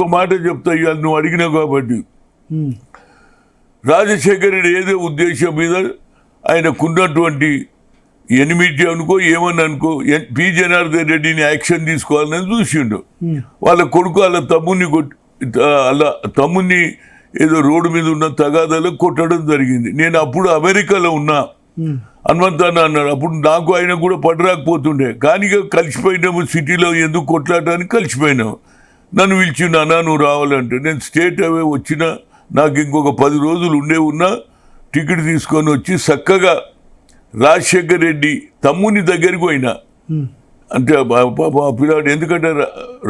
ఒక మాట చెప్తా ఇవాళ నువ్వు అడిగినావు కాబట్టి, రాజశేఖర రెడ్డి ఏదో ఉద్దేశం మీద ఆయనకున్నటువంటి ఎనిమిటీ అనుకో ఏమని అనుకో పి జనార్దన్ రెడ్డిని యాక్షన్ తీసుకోవాలని చూసిండు. వాళ్ళ కొడుకు వాళ్ళ తమ్ముని ఏదో రోడ్డు మీద ఉన్న తగాదాలో కొట్టడం జరిగింది. నేను అప్పుడు అమెరికాలో ఉన్నా, హనుమంతాన్న అన్నాడు. అప్పుడు నాకు ఆయన కూడా పడరాకపోతుండే, కానీ కలిసిపోయినాము సిటీలో, ఎందుకు కొట్లాడటానికి కలిసిపోయినాము. నన్ను పిలిచిండు, అన్నా నువ్వు రావాలంటే నేను స్టేట్ అవే వచ్చిన, నాకు ఇంకొక 10 రోజులు ఉన్నా టికెట్ తీసుకొని వచ్చి చక్కగా రాజశేఖర రెడ్డి తమ్ముని దగ్గరికి పోయినా. అంటే పిల్లాడు, ఎందుకంటే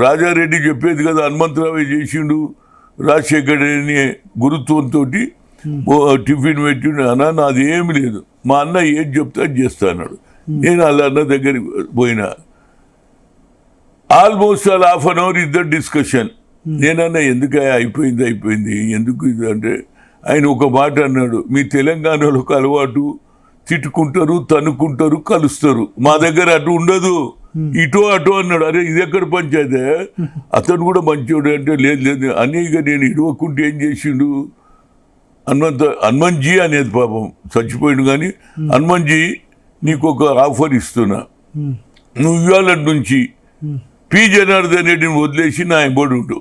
రాజారెడ్డి చెప్పేది కదా, హనుమంతరావు చేసిండు రాజశేఖర రెడ్డిని గురుత్వంతో టిఫిన్ పెట్టిండు. అన్న నాది ఏమి లేదు, మా అన్న ఏది చెప్తే అది చేస్తా అన్నాడు. నేను వాళ్ళ అన్న దగ్గరికి పోయినా. ఆల్మోస్ట్ ఆల్ ½ an hour ఇద్దరు డిస్కషన్. నేనన్నా ఎందుకు అయిపోయింది ఎందుకు ఇది అంటే, ఆయన ఒక మాట అన్నాడు, మీ తెలంగాణలో ఒక అలవాటు, తిట్టుకుంటారు, తన్నుకుంటారు, కలుస్తారు, మా దగ్గర అటు ఉండదు, ఇటో అటో అన్నాడు. అరే ఇది ఎక్కడ పంచాయతే, అతను కూడా మంచోడు అంటే, లేదు అనేక నేను ఇడవకుంటే ఏం చేసిండు హనుమంజీ అనేది, పాపం చచ్చిపోయిండు, కానీ హనుమంజీ నీకు ఒక ఆఫర్ ఇస్తున్నా, నువ్వు ఇవాళ నుంచి పి జనార్దన్ రెడ్డిని వదిలేసి నా ఎంబడి ఉండు,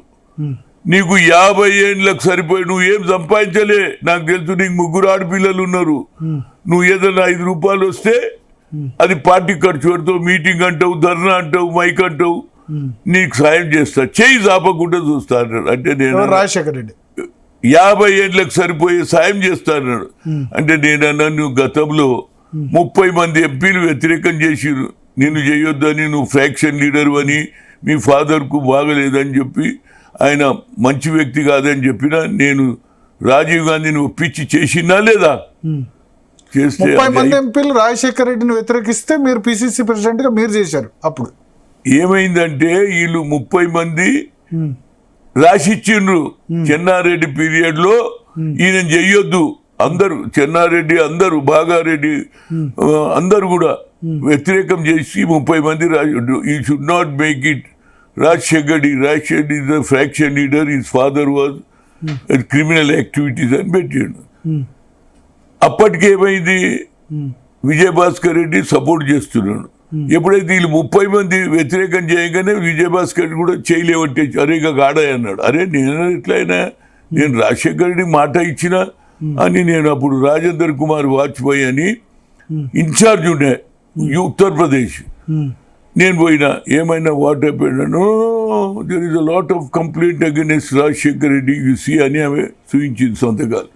నీకు 50 ఏళ్ళకి సరిపోయి నువ్వు ఏం సంపాదించలే, నాకు తెలుసు నీకు 3 ఆడపిల్లలు ఉన్నారు, నువ్వు ఏదైనా 5 రూపాయలు వస్తే అది పార్టీ ఖర్చు పెడతావు, మీటింగ్ అంటావు, ధర్నా అంటావు, మైక్ అంటావు, నీకు సాయం చేస్తా, చేయి చాపకుండా చూస్తా అన్నాడు. అంటే నేను రాజశేఖర రెడ్డి 50 ఏళ్ళకి సరిపోయే సాయం చేస్తా అన్నాడు. అంటే నేనన్నా, నువ్వు గతంలో 30 మంది ఎంపీలు వ్యతిరేకం చేసిరు, నేను చేయొద్దని, నువ్వు ఫ్రాక్షన్ లీడర్ అని, మీ ఫాదర్కు బాగలేదని చెప్పి, ఆయన మంచి వ్యక్తి కాదని చెప్పినా, నేను రాజీవ్ గాంధీని ఒప్పించి చేసినా లేదా, చేస్తే 30 మంది ఎంపీలు రాజశేఖర రెడ్డిని వ్యతిరేకిస్తే మీరు పిసిసి ప్రెసిడెంట్ గా మీరు చేశారు. అప్పుడు ఏమైందంటే వీళ్ళు 30 మంది రాసిచ్చిండ్రు. చెన్నారెడ్డి పీరియడ్ లో ఈయన చెయ్యొద్దు, అందరూ చెన్నారెడ్డి, అందరూ బాగారెడ్డి, అందరు కూడా వ్యతిరేకం చేసి 30 మంది ఈ should not make it Rajasekhar Reddy is the fraction leader, his father was criminal activities అని పెట్టాడు. అప్పటికేమైంది, విజయభాస్కర్ రెడ్డి సపోర్ట్ చేస్తున్నాడు. ఎప్పుడైతే వీళ్ళు 30 మంది వ్యతిరేకం చేయగానే విజయభాస్కర్ రెడ్డి కూడా చేయలేవట్టే, అరే ఇక గాడాయి అన్నాడు. అరే నేను ఎట్లయినా, నేను రాజశేఖర్ రెడ్డి మాట ఇచ్చిన అని, నేను అప్పుడు రాజేందర్ కుమార్ వాజ్పేయి అని ఇన్ఛార్జ్ ఉండే ఉత్తరప్రదేశ్, నేను పోయినా, ఏమైనా వాట్ అయిపోయినాను, there is a lot of complaint against Rajasekhar Reddy you see అని ఆమె చూపించింది సంతకాలు.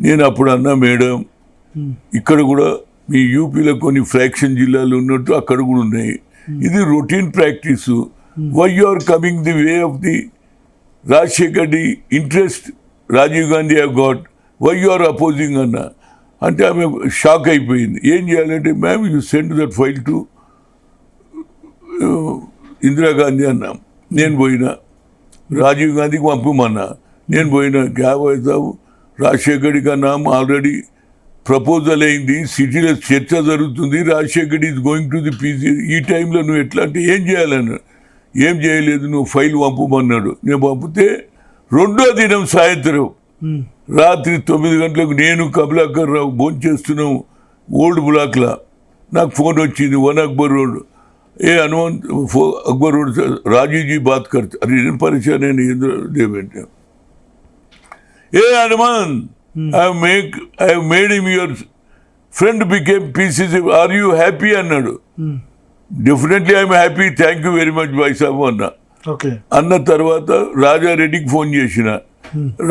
నేను అప్పుడు అన్నా, మేడం ఇక్కడ కూడా మీ యూపీలో కొన్ని ఫ్రాక్షన్ జిల్లాలు ఉన్నట్టు అక్కడ కూడా ఉన్నాయి, ఇది routine practice, why you are coming the way of the Rajasekhar Reddy interest Rajiv Gandhi have got, why you are opposing అన్నా. అంటే ఆమె షాక్ అయిపోయింది. ఏం చేయాలంటే, ma'am you send that file to Indira Gandhi అన్నా. నేను పోయినా, రాజీవ్ గాంధీకి పంపమన్నా. నేను పోయినా, క్యాబ్ అవుతావు రాజశేఖర్ కా నామ్ ఆల్రెడీ ప్రపోజల్ అయింది, సిటీలో చర్చ జరుగుతుంది, Rajasekhar is going to the PC, ఈ టైంలో నువ్వు ఎట్లా అంటే ఏం చేయాలన్నాడు. ఏం చేయలేదు, నువ్వు ఫైల్ పంపమన్నాడు. నేను పంపితే 2వ దినం సాయంత్రం రాత్రి 9 గంటలకు నేను కమలాకర్ రావు భోంచేస్తున్నాం ఓల్డ్ బ్లాక్లో, నాకు ఫోన్ వచ్చింది, 1 అక్బర్ రోడ్, ఏ హనుమంత్ అక్బర్ రోడ్ రాజీవ్జీ బాత్ కర్త, అరే నేను పరిచయం, నేను ఏంటంటే, ఏ Hanuman I have made him your friend, became PCC, are you happy అన్నాడు. Definitely I'm happy, thank you very much బాయ్ సాబ్ అన్నా. అన్న తర్వాత రాజారెడ్డికి ఫోన్ చేసిన,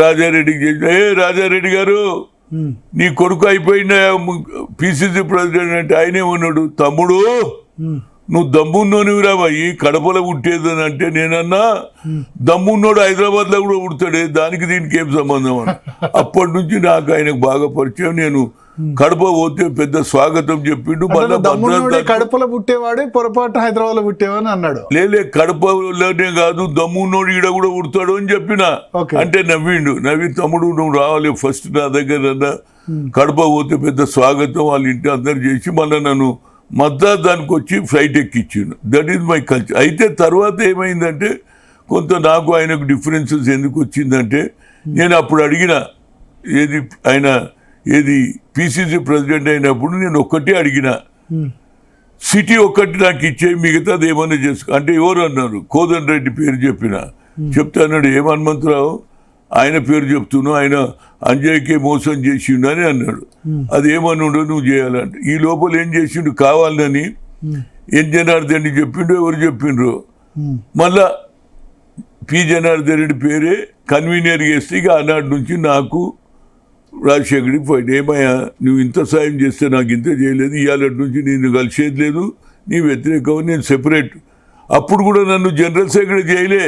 రాజారెడ్డికి చేసిన, ఏ రాజారెడ్డి గారు నీ కొడుకు అయిపోయిన పిసిసి ప్రెసిడెంట్ అంటే, ఆయనే ఉన్నాడు, తమ్ముడు నువ్వు దమ్మున్నోనివి రాబాయి, కడపలో పుట్టేదని అంటే, నేనన్నా దమ్మున్నోడు హైదరాబాద్లో కూడా పుడతాడే, దానికి దీనికి ఏం సంబంధం అని. అప్పటి నుంచి నాకు ఆయనకు బాగా పరిచయం. నేను కడప పోతే పెద్ద స్వాగతం చెప్పిండు. కడపలో పుట్టేవాడే పొరపాటు హైదరాబాద్ లో పుట్టేవని అన్నాడు. లేలే, కడపలోనే కాదు, దమ్మున్నోడు ఈడ కూడా పుడతాడు అని చెప్పిన. అంటే నవ్విండు. నవ్వి, తమ్ముడు నువ్వు రావాలి ఫస్ట్ నా దగ్గర, కడప పోతే పెద్ద స్వాగతం వాళ్ళ ఇంటి అందరు చేసి మళ్ళీ నన్ను మద్రాస్ దానికి వచ్చి ఫ్లైట్ ఎక్కించిండు. That is my culture. అయితే తర్వాత ఏమైందంటే కొంత నాకు ఆయనకు డిఫరెన్సెస్ ఎందుకు వచ్చిందంటే నేను అప్పుడు అడిగిన ఏది పిసిసి ప్రెసిడెంట్ అయినప్పుడు నేను ఒక్కటే అడిగిన సిటీ ఒక్కటి నాకు ఇచ్చే మిగతాది ఏమన్నా చేసుకో అంటే ఎవరు అన్నారు కోదండ రెడ్డి పేరు చెప్తే అన్నాడు ఏం హనుమంతరావు ఆయన పేరు చెప్తున్నావు ఆయన అంజయ్యకే మోసం చేసిండు అని అన్నాడు అది ఏమని ఉండవు నువ్వు చేయాలంటే ఈ లోపల ఏం చేసిండు కావాలని ఎన్ జనార్దన్ రెడ్డి చెప్పిండు ఎవరు చెప్పిండ్రు మళ్ళా పి జనార్దన్ రెడ్డి పేరే కన్వీనర్ చేస్తే ఇక ఆనాటి నుంచి నాకు రాజశేఖర్కి పోయింది ఏమయ్యా నువ్వు ఇంత సాయం చేస్తే నాకు ఇంత చేయలేదు ఇవాళ నుంచి నేను కలిసేది లేదు నీ వ్యతిరేకం నేను సెపరేట్ అప్పుడు కూడా నన్ను జనరల్ సెక్రటరీ చేయలే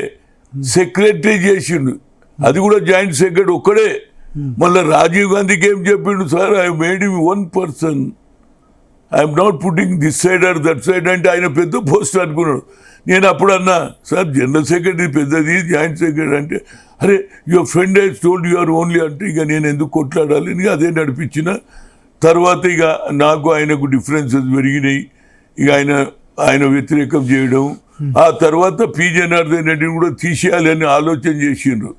సెక్రటరీ చేసిండు అది కూడా జాయింట్ సెక్రటరీ ఒక్కడే మళ్ళీ రాజీవ్ గాంధీకి ఏం చెప్పిండు sir I made him one person I'm not putting this side or that side అంటే ఆయన పెద్ద పోస్ట్ అనుకున్నాడు నేను అప్పుడు అన్నా సార్ జనరల్ సెక్రటరీ పెద్దది జాయింట్ సెక్రటరీ అంటే అరే your friend I told your only అంటే ఇక నేను ఎందుకు కొట్లాడాలి అని అదే నడిపించిన తర్వాత ఇక నాకు ఆయనకు డిఫరెన్సెస్ పెరిగినాయి ఇక ఆయన వ్యతిరేకం చేయడం ఆ తర్వాత పి జనార్దన్ రెడ్డిని కూడా తీసేయాలని ఆలోచన చేసిండ్రు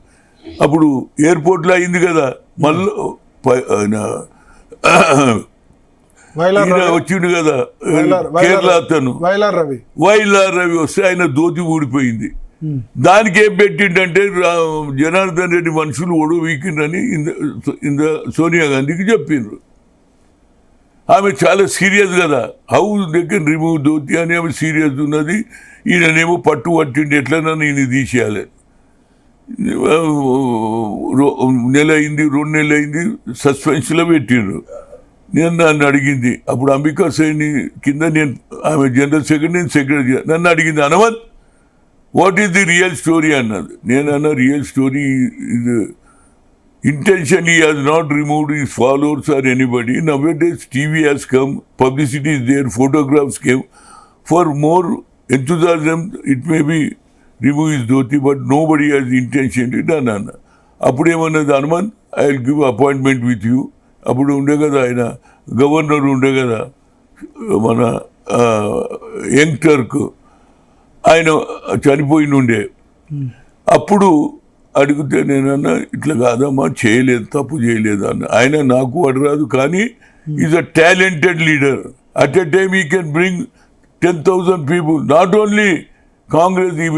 అప్పుడు ఎయిర్పోర్ట్లో అయింది కదా మళ్ళీ వచ్చిండు కదా కేరళ అతను వైలార్ రవి వస్తే ఆయన దోతి ఊడిపోయింది దానికి ఏం పెట్టిండంటే జనార్దన్ రెడ్డి మనుషులు ఓడు వీకిండ్రని సోనియా గాంధీకి చెప్పిండ్రు ఆమె చాలా సీరియస్ కదా how they can remove dhoti అని ఆమె సీరియస్ ఉన్నది ఈయననేమో పట్టిండి ఎట్లన్నా నేను తీసేయాలి నెల అయింది 2 నెలలు అయింది సస్పెన్షన్లో పెట్టిండ్రు నేను నన్ను అడిగింది అప్పుడు అంబికా సైని కింద నేను ఆమె జనరల్ సెక్రటరీ నేను సెక్రటరీ నన్ను అడిగింది Hanumanth what is the real story అన్నది నేను అన్న రియల్ స్టోరీ ఇది intentionally has not removed his followers or anybody. Nowadays TV has come, publicity is there, photographs came. For more enthusiasm, it may be remove his dhoti, but nobody has intentionally done that. అప్పుడు ఏమన్నది Hanumanth I will give appointment with you అప్పుడు ఉండే కదా ఆయన governor ఉండే కదా మన young truck ఆయన చనిపోయిన ఉండే అప్పుడు అడిగితే నేనన్నా ఇట్లా కాదమ్మా చేయలేదు తప్పు చేయలేదు అన్న ఆయన నాకు అడరాదు కానీ is a talented leader at a time he can bring 10,000 people not only Congress he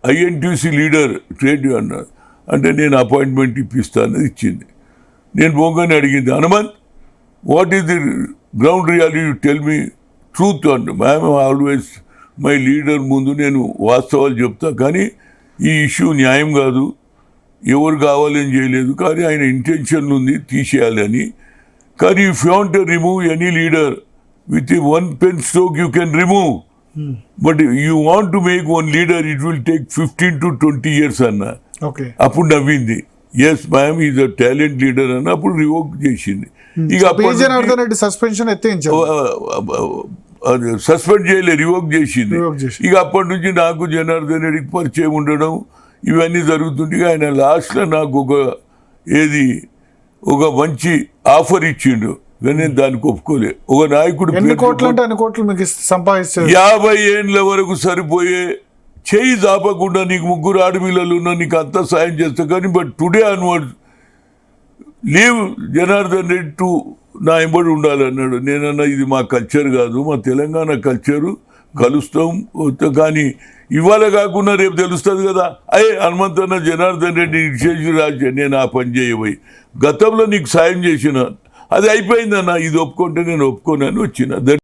INTUC leader trade అన్నారు అంటే నేను అపాయింట్మెంట్ ఇప్పిస్తానని ఇచ్చింది నేను పోగానే అడిగింది Hanumanth what is the ground reality tell me truth అంటే మ్యామ్ ఆల్వేస్ మై లీడర్ ముందు నేను వాస్తవాలు చెప్తా కానీ ఈ ఇష్యూ న్యాయం కాదు ఎవరు కావాలని చేయలేదు కానీ ఆయన ఇంటెన్షన్ ఉంది తీసేయాలని కానీ if you want to remove any leader with 1 pen stroke you can remove but you want to make one leader it will take 15 to 20 years అన్న అప్పుడు నవ్వింది yes ma'am is a talent leader అన్న అప్పుడు revoke చేసింది ఇక suspension suspend చేయలే revoke చేసింది ఇక అప్పటి నుంచి నాకు జనార్దన్ రెడ్డికి పరిచయం ఉండడం ఇవన్నీ జరుగుతుంటే ఆయన లాస్ట్లో నాకు ఒక మంచి ఆఫర్ ఇచ్చిండు కానీ నేను దానికి ఒప్పుకోలే ఒక నాయకుడు 50 ఏళ్ళ వరకు సరిపోయే చేయి దాపకుండా నీకు 3 ఆడపిల్లలు ఉన్నా నీకు అంతా సాయం చేస్తా కానీ but today onward leave Janardhan Reddy to నా ఎంబడి ఉండాలన్నాడు నేనన్నా ఇది మా కల్చర్ కాదు మా తెలంగాణ కల్చరు కలుస్తాం కానీ ఇవాళ కాకుండా రేపు తెలుస్తుంది కదా హనుమంతన్న జనార్దన్ రెడ్డి చేసి రాజు నేను ఆ పని చేయబోయి గతంలో నీకు సాయం చేసిన అది అయిపోయిందన్న ఇది ఒప్పుకుంటే నేను ఒప్పుకోనని వచ్చిన